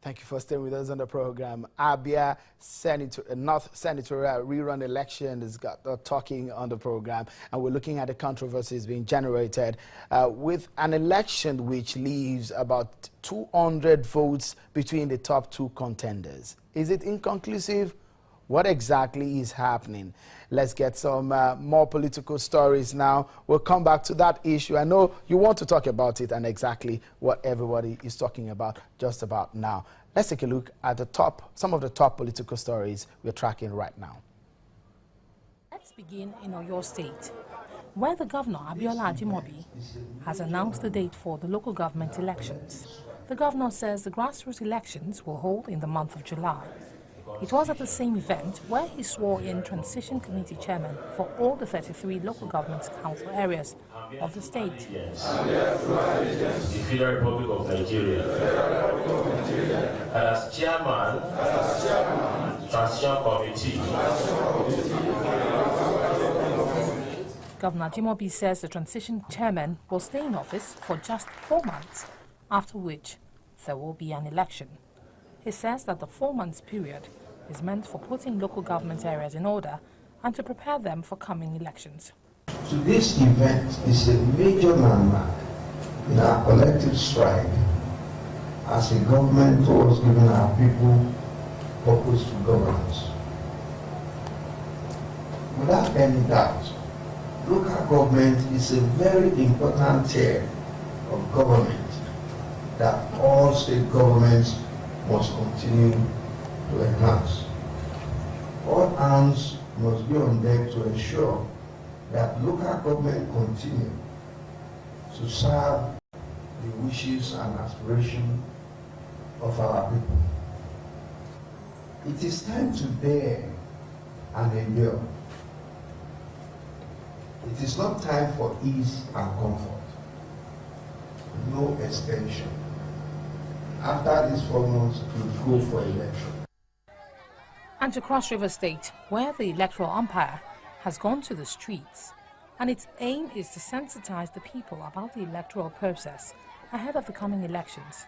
Thank you for staying with us on the program. Abia North Senatorial rerun election has got talking on the program, and we're looking at the controversies being generated with an election which leaves about 200 votes between the top two contenders. Is it inconclusive? What exactly is happening? Let's get some more political stories now. We'll come back to that issue. I know you want to talk about it and exactly what everybody is talking about just about now. Let's take a look at some of the top political stories we're tracking right now. Let's begin in Oyo State, where the governor, Abia Ajimobi, has announced the date for the local government elections. The governor says the grassroots elections will hold in the month of July. It was at the same event where he swore in transition committee chairman for all the 33 local government council areas of the state. The Federal Republic of Nigeria. And as chairman, transition committee. Governor Ajimobi says the transition chairman will stay in office for just 4 months, after which there will be an election. He says that the 4 months period is meant for putting local government areas in order and to prepare them for coming elections. So this event is a major landmark in our collective stride as a government towards giving our people purposeful governance. Without any doubt, local government is a very important tier of government that all state governments must continue to enhance. All hands must be on deck to ensure that local government continue to serve the wishes and aspirations of our people. It is time to bear and endure. It is not time for ease and comfort. No extension. After these 4 months, we'll go for election. And to Cross River State, where the electoral umpire has gone to the streets, and its aim is to sensitize the people about the electoral process ahead of the coming elections.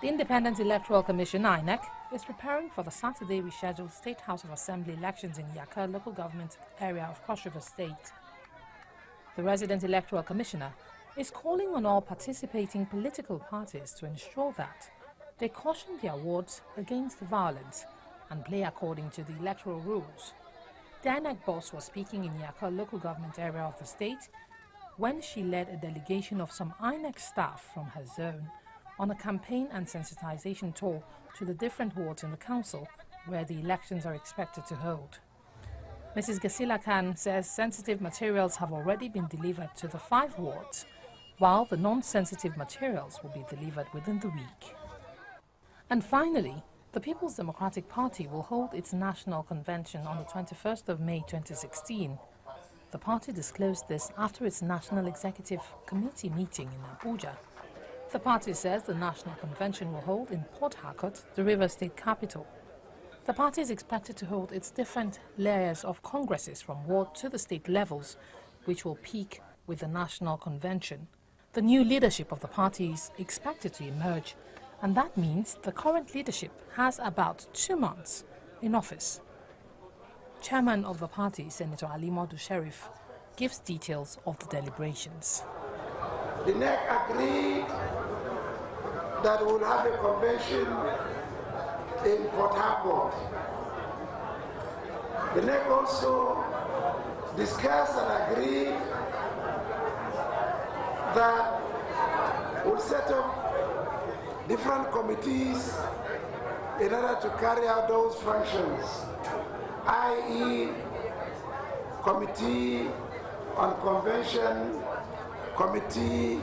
The Independent Electoral Commission, INEC, is preparing for the Saturday rescheduled State House of Assembly elections in Yaka local government area of Cross River State. The resident electoral commissioner is calling on all participating political parties to ensure that they caution their wards against violence and play according to the electoral rules. The INEC boss was speaking in Yaka local government area of the state when she led a delegation of some INEC staff from her zone on a campaign and sensitization tour to the different wards in the council where the elections are expected to hold. Mrs. Gasila Khan says sensitive materials have already been delivered to the 5 wards, while the non-sensitive materials will be delivered within the week. And finally, the People's Democratic Party will hold its national convention on the 21st of May 2016. The party disclosed this after its National Executive Committee meeting in Abuja. The party says the national convention will hold in Port Harcourt, the River State capital. The party is expected to hold its different layers of congresses from ward to the state levels, which will peak with the national convention. The new leadership of the party is expected to emerge, and that means the current leadership has about 2 months in office. Chairman of the party, Senator Ali Modu Sheriff, gives details of the deliberations. The NEC agreed that we will have a convention in Port Harcourt. The NEC also discussed and agreed that we'll set up different committees in order to carry out those functions, i.e. Committee on Convention, Committee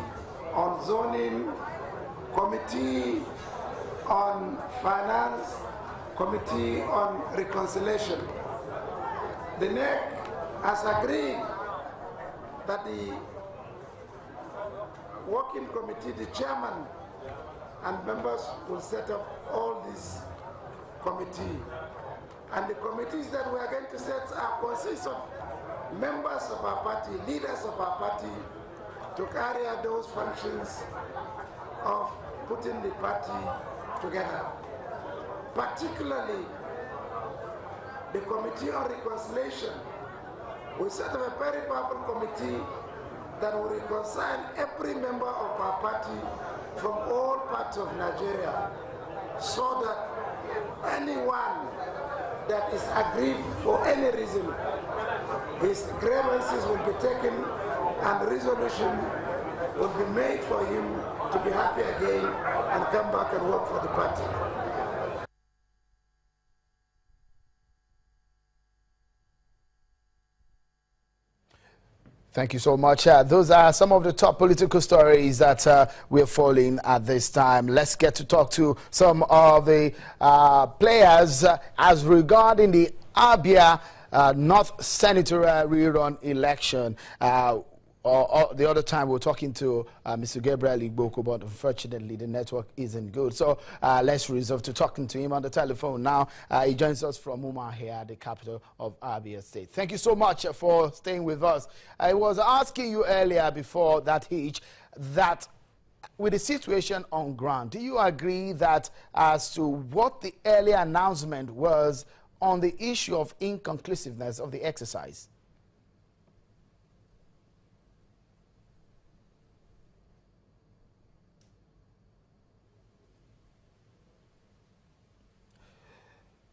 on Zoning, Committee on Finance, Committee on Reconciliation. The NEC has agreed that the working committee, the chairman and members will set up all these committees. And the committees that we are going to set consist of members of our party, leaders of our party, to carry out those functions of putting the party together. particularly the Committee on Reconciliation. We set up a very powerful committee that will reconcile every member of our party from all parts of Nigeria, so that anyone that is aggrieved for any reason, his grievances will be taken and resolution will be made for him to be happy again and come back and work for the party. Thank you so much. Those are some of the top political stories that we're following at this time. Let's get to talk to some of the players as regarding the Abia North Senatorial rerun election. The other time we were talking to Mr. Gabriel Igboko, but unfortunately the network isn't good. So let's reserve to talking to him on the telephone now. He joins us from Umuahia, the capital of Abia State. Thank you so much for staying with us. I was asking you earlier before that hitch that with the situation on ground, do you agree that as to what the earlier announcement was on the issue of inconclusiveness of the exercise?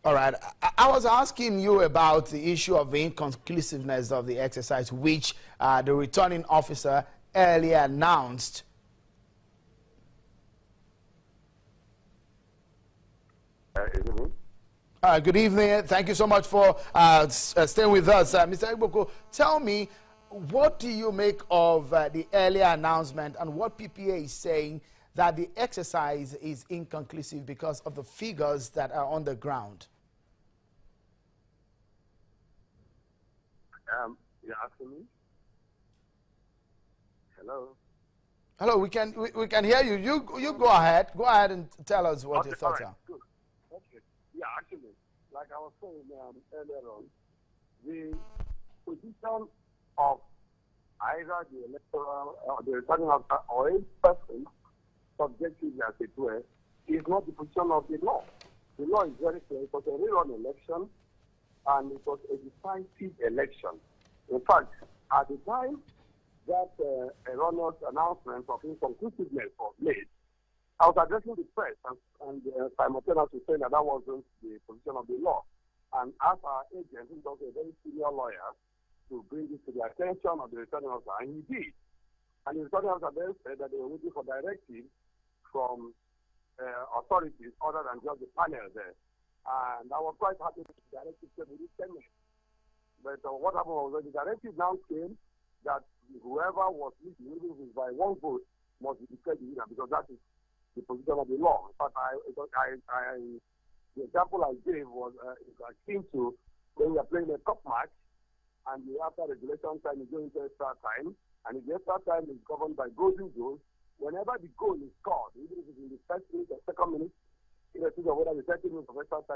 All right. I was asking you about the issue of the inconclusiveness of the exercise, which the returning officer earlier announced. Good evening. Thank you so much for staying with us. Mr. Igboko, tell me, what do you make of the earlier announcement and what PPA is saying that the exercise is inconclusive because of the figures that are on the ground? You're asking me? Hello? Hello, we can hear you. You go ahead. Go ahead and tell us what your thoughts are. Good. Okay. Yeah, actually, like I was saying earlier on, the position of either the electoral or the returning officer or a person subjectively as it were, is not the position of the law. The law is very clear. It was a rerun election, and it was a decisive election. In fact, at the time that erroneous announcement of inconclusiveness was made, I was addressing the press and simultaneously saying that wasn't the position of the law. And asked our agent, who was a very senior lawyer, to bring this to the attention of the returning officer, and he did. And the returning officer then said that they were waiting for directives from authorities other than just the panel there. And I was quite happy with the directive within 10 minutes. But what happened was when the directive now came that whoever was leading, even if it's by one vote, must be declared the winner, because that is the position of the law. In fact, the example I gave was akin to when we are playing a cup match, and after regulation time is going to extra time, and if the extra time is governed by golden goals, whenever the goal is scored, even if it's in the first minute or second minute, irrespective of whether the 30 minutes of extra time